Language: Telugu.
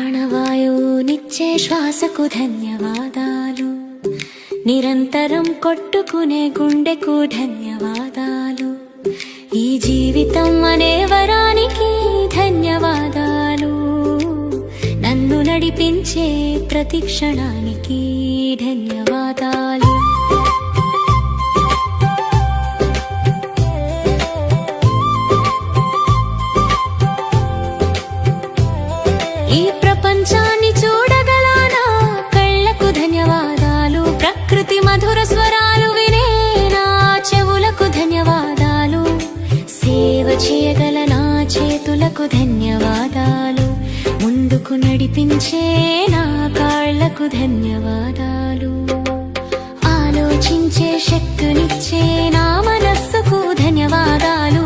ప్రాణవాయువునిచ్చే శ్వాసకు ధన్యవాదాలు, నిరంతరం కొట్టుకునే గుండెకు ధన్యవాదాలు, ఈ జీవితం అనే వరానికి ధన్యవాదాలు, నన్ను నడిపించే ప్రతి క్షణానికి ధన్యవాదాలు. ఈ ప్రపంచాన్ని చూడగల నా కళ్ళకు ధన్యవాదాలు, ప్రకృతి మధుర స్వరాలు వినే నా చెవులకు ధన్యవాదాలు, సేవ చేయగల నా చేతులకు ధన్యవాదాలు, ముందుకు నడిపించే నా కాళ్ళకు ధన్యవాదాలు, ఆలోచించే శక్తినిచ్చే నా మనస్సుకు ధన్యవాదాలు,